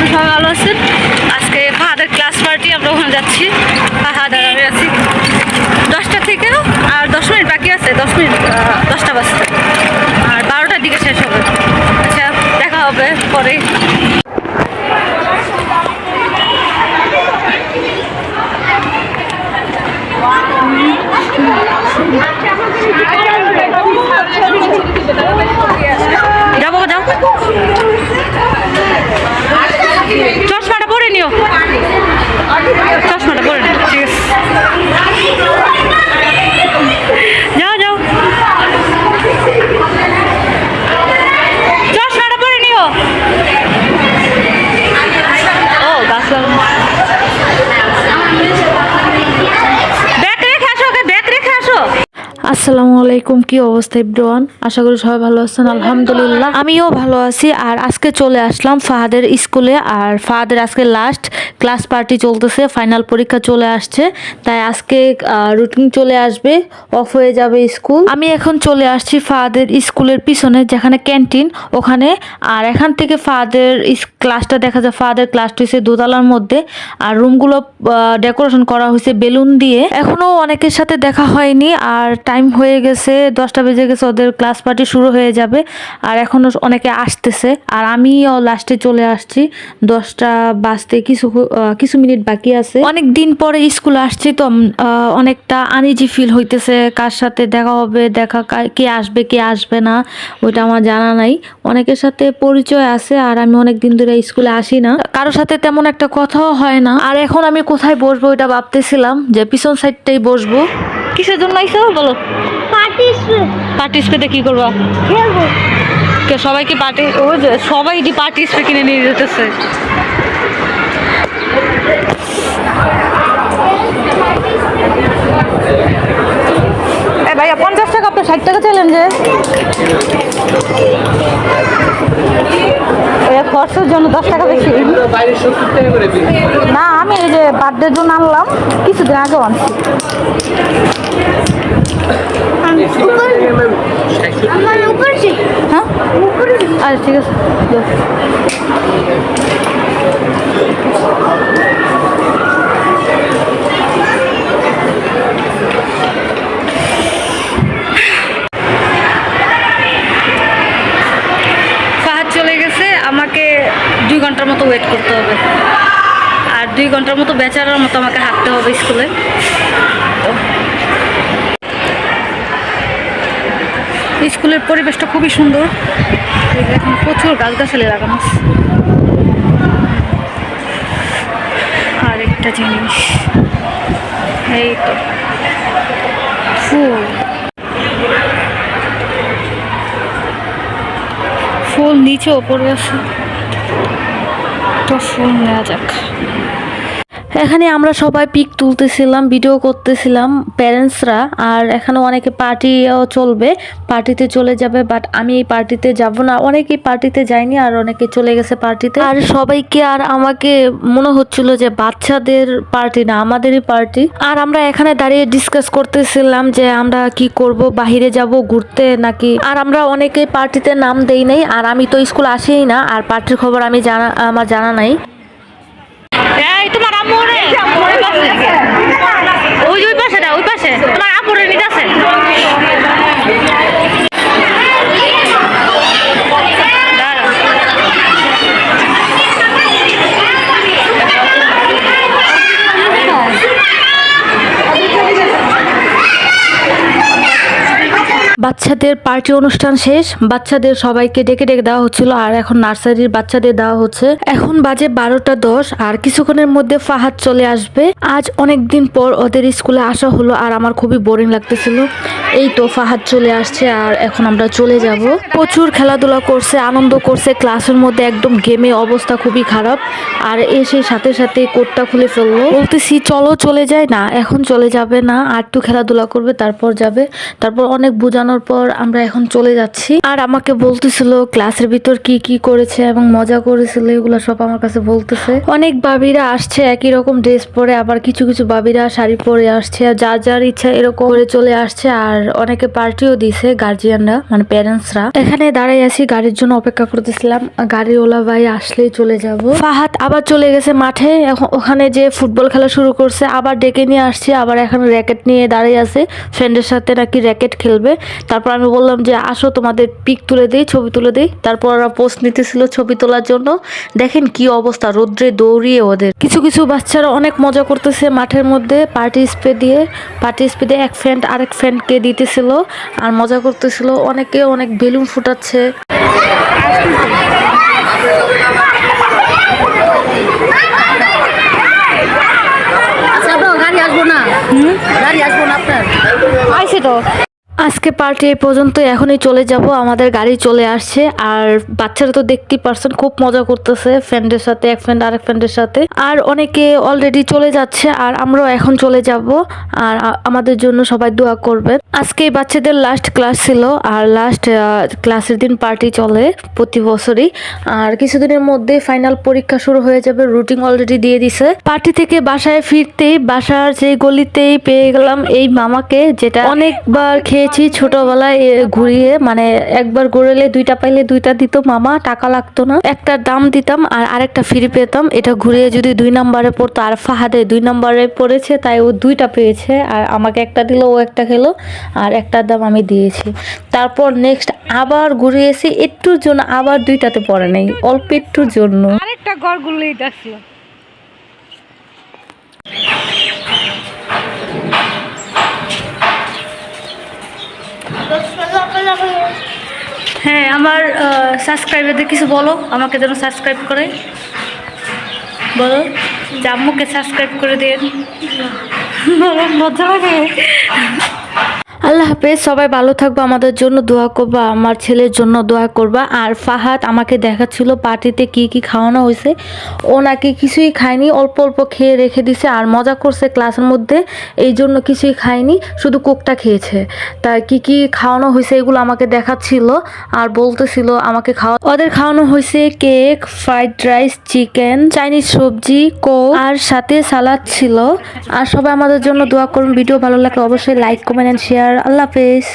করি সবাই ভালো আছেন। আজকে ফাহাদের ক্লাস পার্টি, আমরা ওখানে যাচ্ছি। ফাহাদ আর আমি আছি 10টা থেকে, আর 10 মিনিট বাকি আছে, 10 মিনিট 10টা বাজতে, আর 12টার দিকে শেষ হবে। আচ্ছা, দেখা হবে পরে। যাবো, যাও, চশমাটা পরে নিও, চশমাটা পরে নিও, ঠিক আছে, যাও যাও, চশমাটা পরে নিও। ও গাছ ব্যাগ রেখে আসো, ওকে ব্যাগ রেখে আসো। আসসালামু আলাইকুম, কি অবস্থা এভরিওয়ান? আশা করি সবাই ভালো আছেন। আলহামদুলিল্লাহ আমিও ভালো আছি। আর আজকে চলে আসলাম ফাহাদের স্কুলে, আর ফাহাদের আজকে লাস্ট ক্লাস পার্টি চলতেছে, ফাইনাল পরীক্ষা চলে আসছে, তাই আজকে রুটিন চলে আসবে, অফ হয়ে যাবে স্কুল। আমি এখন চলে আসছি ফাহাদের স্কুলের পিছনে যেখানে ক্যান্টিন, ওখানে। আর এখান থেকে ফাহাদের ক্লাসটা দেখা যায়। ফাহাদের ক্লাসটা হয়েছে দোতলার মধ্যে, আর রুমগুলো ডেকোরেশন করা হয়েছে বেলুন দিয়ে। এখনো অনেকের সাথে দেখা হয়নি, আর টাইম হয়ে গেছে, 10টা বেজে গেছে, ওদের ক্লাস পার্টি শুরু হয়ে যাবে। আর এখনো অনেকে আসতেছে, আর আমিও লাস্টে চলে আসছি, 10টা বাজতে কিছু মিনিট বাকি আছে। অনেক দিন পরে স্কুলে আসছি তো অনেকটা আনইজি ফিল হইতেছে। কার সাথে দেখা হবে, কে আসবে কে আসবে না ওইটা আমার জানা নাই। অনেকের সাথে পরিচয় আছে, আর আমি অনেক দিন ধরে স্কুলে আসি না, কারোর সাথে তেমন একটা কথাও হয় না। আর এখন আমি কোথায় বসবো ওইটা ভাবতেছিলাম, যে পিছন সাইডটাই বসবো। কিসের জন্য আইছো বলো? পার্টি স্প্রেতে কি করবা? খেলবো। সবাইকে পার্টি, ওই যে সবাই পার্টি স্প্রে কিনে নিয়ে যেতেছে। ভাইয়া 50 টাকা, আপনার 60 টাকা চাইলেন যে? খরচের জন্য 10 টাকা বেশি না। আমি এই যে বার্থডের জন্য আনলাম, কিছুদিন আগে আনছি। হ্যাঁ, আচ্ছা ঠিক আছে। চলে গেছে, আমাকে 2 ঘন্টার মতো ওয়েট করতে হবে, আর 2 ঘন্টার মতো বেচারার মতো আমাকে হাঁটতে হবে স্কুলে। স্কুলের পরিবেশটা খুবই সুন্দর, এখন প্রচুর গাছগাছালি লাগানো আছে। আর একটা জিনিস, এই তো ফুল নিচেও পড়ে আছে, তো ফুল নেওয়া যাক। এখানে আমরা সবাই পিক তুলতেছিলাম, ভিডিও করতেছিলাম প্যারেন্টসরা। আর এখানে অনেকে পার্টিও চলবে, পার্টিতে চলে যাবে, বাট আমি এই পার্টিতে যাব না। অনেকেই পার্টিতে যায়নি, আর অনেকে চলে গেছে পার্টিতে। আর সবাইকে আর আমাকে মনে হচ্ছিল যে বাচ্চাদের পার্টি না, আমাদেরই পার্টি। আর আমরা এখানে দাঁড়িয়ে ডিসকাস করতেছিলাম যে আমরা কি করব, বাহিরে যাব ঘুরতে নাকি। আর আমরা অনেকেই পার্টিতে নাম দেই নাই, আর আমি তো স্কুল আসিই না, আর পার্টির খবর আমার জানা নাই। তোমার আম্মু ওই পাশে, ওই পাশে তোমার আম্মুরে নিতে আছে। বাচ্চাদের পার্টি অনুষ্ঠান শেষ, বাচ্চাদের সবাইকে ডেকে ডেকে দেওয়া হচ্ছিল, আর এখন নার্সারির বাচ্চাদের দেওয়া হচ্ছে। এখন বাজে 12টা 10, আর কিছুক্ষণের মধ্যে ফাহাদ চলে আসবে। আজ অনেক দিন পর ওদের স্কুলে আসা হলো, আর আমার খুবই বোরিং লাগতেছিল। এই তো ফাহাদ চলে আসছে, আর এখন আমরা চলে যাব। প্রচুর খেলাধুলা করছে, আনন্দ করছে, ক্লাসের মধ্যে একদম গেমে অবস্থা খুবই খারাপ। আর এসে সাথে সাথে কোটটা খুলে ফেললো। বলতেছি চলো চলে যায়, না এখন চলে যাবে না, আর একটু খেলাধুলা করবে তারপর যাবে। তারপর অনেক বোঝানোর খাওয়ানোর পর আমরা এখন চলে যাচ্ছি। আর আমাকে বলতেছিল ক্লাসের ভিতর কি কি করেছে এবং মজা করেছিল এগুলো সব আমার কাছে বলতেছে। অনেক বাবিরা আসছে একই রকম ড্রেস পরে, আবার কিছু কিছু বাবিরা শাড়ি পরে আসছে, আর যার যার ইচ্ছা এরকম করে চলে আসছে। আর অনেকে পার্টিও দিছে, গার্জিয়ানরা মানে প্যারেন্টসরা। এখানে দাঁড়াই আছি, গাড়ির জন্য অপেক্ষা করতেছিলাম, গাড়িওয়ালা ভাই আসলেই চলে যাব। ফাহাদ আবার চলে গেছে মাঠে, ওখানে যে ফুটবল খেলা শুরু করছে, আবার ডেকে নিয়ে আসছে, আবার এখন র্যাকেট নিয়ে দাঁড়িয়ে আছে, ফ্রেন্ডের সাথে নাকি র্যাকেট খেলবে। তারপর আমি বললাম যে আসো তোমাদের পিক তুলে দিই, ছবি তুলে দিই। তারপর ওরা পোস্ট নিতেছিল ছবি তোলার জন্য। দেখেন কি অবস্থা, রোদ্রে দৌড়িয়ে ওদের। কিছু কিছু বাচ্চারা অনেক মজা করতেছে মাঠের মধ্যে, পার্টি স্প্রে দিয়ে এক ফ্রেন্ড আরেক ফ্রেন্ডকে দিতেছিল আর মজা করতেছিল। অনেকে অনেক বেলুন ফুটাচ্ছে। গাড়ি আসবো না, গাড়ি আসবো না আপনার আইসে তো। আজকে পার্টি এই পর্যন্ত, এখনই চলে যাব, আমাদের গাড়ি চলে আসছে। আর বাচ্চারা তো দেখতেই পারছেন খুব মজা করতেছে ফ্রেন্ডের সাথে, এক ফ্রেন্ড আরেক ফ্রেন্ডের সাথে। আর অনেকে অলরেডি চলে যাচ্ছে, আর আমরাও এখন চলে যাব। আর আমাদের জন্য সবাই দোয়া করবেন। আজকে এই বাচ্চাদের লাস্ট ক্লাস ছিল, আর লাস্ট ক্লাসের দিন পার্টি চলে প্রতি বছরই। আর কিছুদিনের মধ্যে ফাইনাল পরীক্ষা শুরু হয়ে যাবে, রুটিন অলরেডি দিয়ে দিছে। পার্টি থেকে বাসায় ফিরতেই বাসার যে গলিতেই পেয়ে গেলাম এই মামাকে, যেটা অনেকবার খেয়েছি ছোটবেলায় ঘুরিয়ে, মানে একবার ঘুরেলে দুইটা পাইলে দুইটা দিত মামা, টাকা লাগতো না, একটা দাম দিতাম আর আরেকটা ফ্রি পেতাম। এটা ঘুরিয়ে যদি 2 নম্বরে পড়তো, আর ফাহাদে 2 নম্বরে পড়েছে তাই ও 2টা পেয়েছে, আর আমাকে একটা দিল, ও একটা খেলো, আর একটার দাম আমি দিয়েছি। তারপর নেক্সট আবার ঘুরিয়েছি একটুর জন্য, আবার 2টাতে পড়ে নেই, অল্প একটুর জন্য। আরেকটা ঘর গুলোই দেখছিল। হ্যাঁ, আমার সাবস্ক্রাইবারদের কিছু বলো, আমাকে যেন সাবস্ক্রাইব করে বলো, যে আম্মুকে সাবস্ক্রাইব করে দিন। বলো, মজা লাগে। আল্লাহ হাফেজ, সবাই ভালো থাকবো, আমাদের জন্য দোয়া করবা, আমার ছেলের জন্য দোয়া করবা। আর ফাহাদ আমাকে দেখাচ্ছিল পার্টিতে কি কি খাওয়ানো হয়েছে, ও নাকি কিছুই খায়নি, অল্প অল্প খেয়ে রেখে দিছে আর মজা করছে ক্লাসের মধ্যে, এই জন্য কিছুই খায়নি, শুধু কোকটা খেয়েছে। তাই কি কি খাওয়ানো হয়েছে এগুলো আমাকে দেখাচ্ছিল আর বলতেছিল আমাকে ওদের খাওয়ানো হয়েছে cake, fried rice, chicken, Chinese সবজি, কোক আর সাথে সালাদ ছিল। আর সবাই আমাদের জন্য দোয়া করুন। ভিডিও ভালো লাগলে অবশ্যই লাইক, কমেন্ট এন্ড শেয়ার। আল্লাহ হাফেজ।